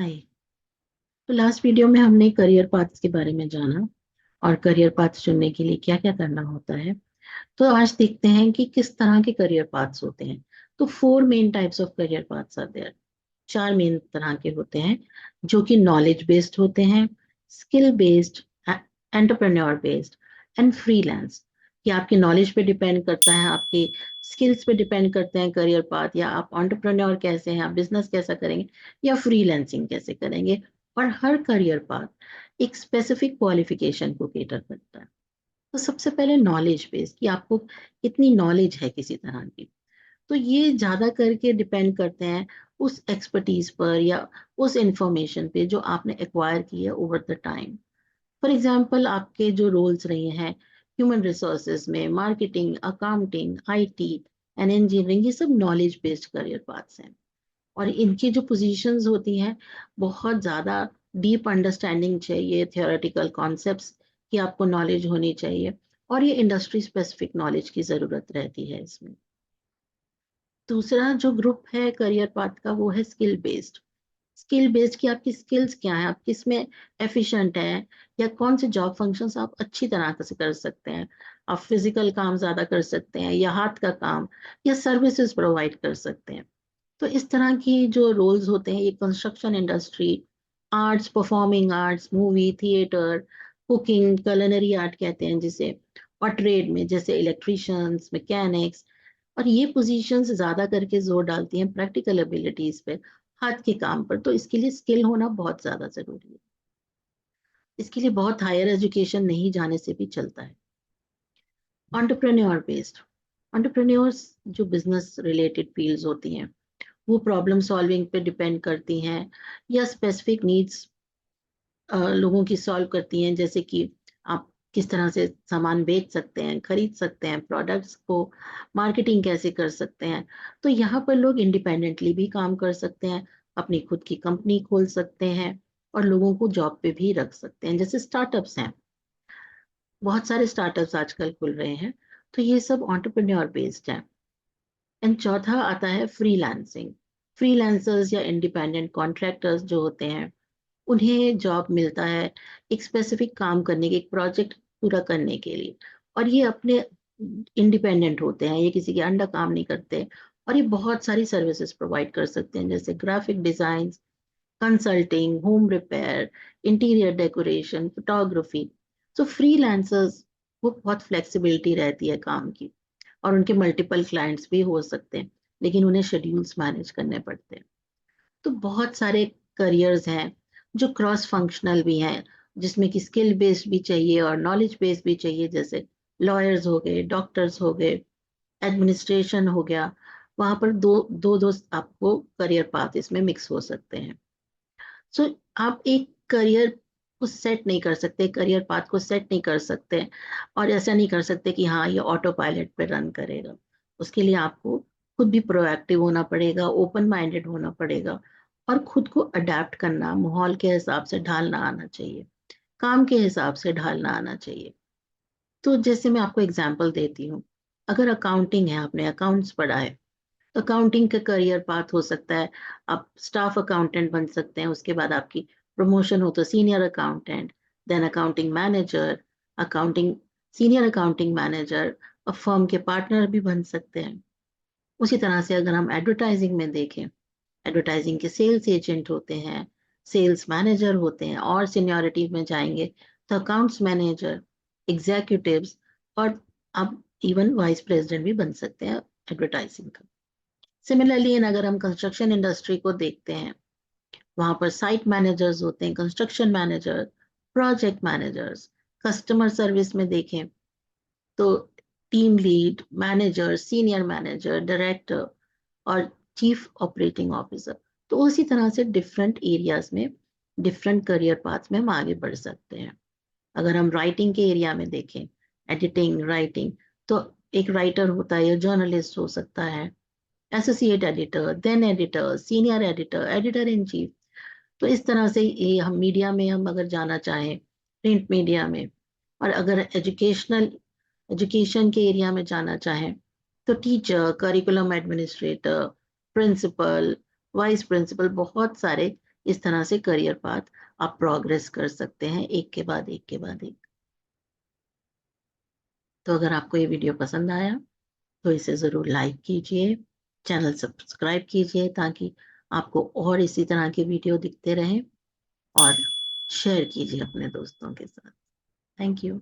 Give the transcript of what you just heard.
हाय। तो last video में हमने करियर पाथ्स के बारे में जाना और करियर पाथ चुनने के लिए क्या क्या करना होता है। तो आज देखते हैं कि किस तरह के करियर पाथ्स होते हैं। तो 4 main types of career paths are there. 4 main तरह के होते हैं जो कि नॉलेज बेस्ड होते हैं, skill based, entrepreneur based and freelance. कि आपकी नॉलेज पे डिपेंड करता है, आपके स्किल्स पे डिपेंड करते हैं करियर पाथ, या आप एंटरप्रेन्योर कैसे हैं, आप बिजनेस कैसा करेंगे या फ्रीलांसिंग कैसे करेंगे। और हर करियर पाथ एक स्पेसिफिक क्वालिफिकेशन को केटर करता है। तो सबसे पहले नॉलेज बेस्ड, कि आपको कितनी नॉलेज है किसी तरह की। तो ये ज्यादा करके डिपेंड करते हैं उस एक्सपर्टीज पर या उस इंफॉर्मेशन पे जो आपने एक्वायर की है over the time. For example, आपके जो रोल्स रहे हैं ह्यूमन रिसोर्सेज में, marketing, accounting, IT and engineering, ये सब नॉलेज बेस्ड करियर पाथ्स हैं। और इनकी जो पोजीशंस होती हैं, बहुत ज़्यादा डीप अंडरस्टैंडिंग चाहिए, थियोरेटिकल कॉन्सेप्ट्स की आपको नॉलेज होनी चाहिए। और ये इंडस्ट्री स्पेसिफिक नॉलेज की ज़रूरत रहती है इसमें। दूसरा जो ग्रुप है करियर पाथ का, वो है स्किल बेस्ड। स्किल बेस्ड की आपकी स्किल्स क्या है, आप किस में एफिशिएंट है, या कौन से जॉब फंक्शंस आप अच्छी तरह से कर सकते हैं। आप फिजिकल काम ज़्यादा कर सकते हैं या हाथ का काम या सर्विसेज प्रोवाइड कर सकते हैं। तो इस तरह की जो रोल्स होते हैं, ये construction industry, arts, performing arts, movie, theatre, cooking, culinary art कहते हैं जिसे, और ट्रेड में जैसे इलेक्ट्रिशियंस, मैकेनिक्स। और ये पोजीशंस ज्यादा करके जोर डालती हैं प्रैक्टिकल एबिलिटीज पे, हाथ के काम पर। तो इसके लिए स्किल होना बहुत ज्यादा जरूरी है। इसके लिए बहुत हायर एजुकेशन नहीं जाने से भी चलता है। एंटरप्रेन्योर बेस्ड, एंटरप्रेन्योर्स जो बिजनेस रिलेटेड फील्ड्स होती हैं, वो प्रॉब्लम सॉल्विंग पे डिपेंड करती हैं या स्पेसिफिक नीड्स लोगों की सॉल्व करती हैं। जैसे कि आप किस तरह से सामान बेच सकते हैं, खरीद सकते हैं, प्रोडक्ट्स को मार्केटिंग कैसे कर सकते हैं। तो यहाँ पर लोग इंडिपेंडेंटली भी काम कर सकते हैं, अपनी खुद की कंपनी खोल सकते हैं और लोगों को जॉब पे भी रख सकते हैं। जैसे स्टार्टअप्स हैं, बहुत सारे स्टार्टअप्स आजकल खुल रहे हैं। तो ये सब एंटरप्रेन्योर बेस्ड है। एंड चौथा आता है फ्रीलांसिंग। फ्रीलांसर्स या इंडिपेंडेंट कॉन्ट्रैक्टर्स जो होते हैं, उन्हें जॉब मिलता है एक स्पेसिफिक काम करने के, एक प्रोजेक्ट पूरा करने के लिए। और ये अपने इंडिपेंडेंट होते हैं, ये किसी के अंडर काम नहीं करते। और ये बहुत सारी सर्विसेज प्रोवाइड कर सकते हैं, जैसे graphic design, consulting, home repair, interior decoration, photography. तो फ्रीलांसर्स, वो बहुत फ्लेक्सिबिलिटी रहती है काम की, और उनके मल्टीपल क्लाइंट्स भी हो सकते हैं, लेकिन उन्हें शेड्यूल्स मैनेज करने पड़ते हैं। तो बहुत सारे करियर्स हैं जो क्रॉस फंक्शनल भी हैं, जिसमें कि स्किल बेस्ड भी चाहिए और नॉलेज बेस्ड भी चाहिए। जैसे लॉयर्स हो गए, डॉक्टर्स हो गए, एडमिनिस्ट्रेशन हो गया। वहां पर दो दो दो आपको करियर पाथ इसमें मिक्स हो सकते हैं। सो आप एक करियर को सेट नहीं कर सकते, करियर पाथ को सेट नहीं कर सकते, और ऐसा नहीं कर सकते कि हाँ ये ऑटो पायलट पे रन करेगा। उसके लिए आपको खुद भी प्रोएक्टिव होना पड़ेगा, ओपन माइंडेड होना पड़ेगा, और खुद को अडेप्ट करना, माहौल के हिसाब से ढालना आना चाहिए, काम के हिसाब से ढालना आना चाहिए। तो जैसे मैं आपको एग्जांपल देती हूँ, अगर अकाउंटिंग है, आपने अकाउंट्स पढ़ा है, अकाउंटिंग का करियर पाथ हो सकता है, आप स्टाफ अकाउंटेंट बन सकते हैं, उसके बाद आपकी प्रमोशन हो तो senior accountant, then accounting manager, accounting senior accounting manager, और फर्म के पार्टनर भी बन सकते हैं। उसी तरह से अगर हम एडवर्टाइजिंग में देखें, एडवर्टाइजिंग के सेल्स एजेंट होते हैं, सेल्स मैनेजर होते हैं, और सीनियरिटी में जाएंगे तो अकाउंट्स मैनेजर, एग्जीक्यूटिव्स, और अब इवन वाइस प्रेसिडेंट भी बन सकते हैं एडवर्टाइजिंग का। सिमिलरली अगर हम कंस्ट्रक्शन इंडस्ट्री को देखते हैं, वहां पर साइट मैनेजर्स होते हैं, construction manager, project managers. Customer service में देखें तो team lead, manager, senior manager, director, और चीफ ऑपरेटिंग ऑफिसर। तो उसी तरह से डिफरेंट एरियाज में, डिफरेंट करियर पाथ में हम आगे बढ़ सकते हैं। अगर हम राइटिंग के एरिया में देखें, एडिटिंग, राइटिंग, तो एक राइटर होता है या जर्नलिस्ट हो सकता है, associate editor, then editor, senior editor, editor in chief. तो इस तरह से ये हम मीडिया में, हम अगर जाना चाहें, प्रिंट मीडिया में, और अगर एजुकेशन के एरिया में जाना चाहें, तो teacher, curriculum administrator, principal, vice principal, बहुत सारे इस तरह से करियर पाथ आप प्रोग्रेस कर सकते हैं, एक के बाद एक के बाद एक। तो अगर आपको ये वीडियो पसंद आया तो इसे ज़रूर लाइक कीजिए, चैनल सब्सक्राइब कीजिए ताकि आपको और इसी तरह के वीडियो दिखते रहें, और शेयर कीजिए अपने दोस्तों के साथ। Thank you.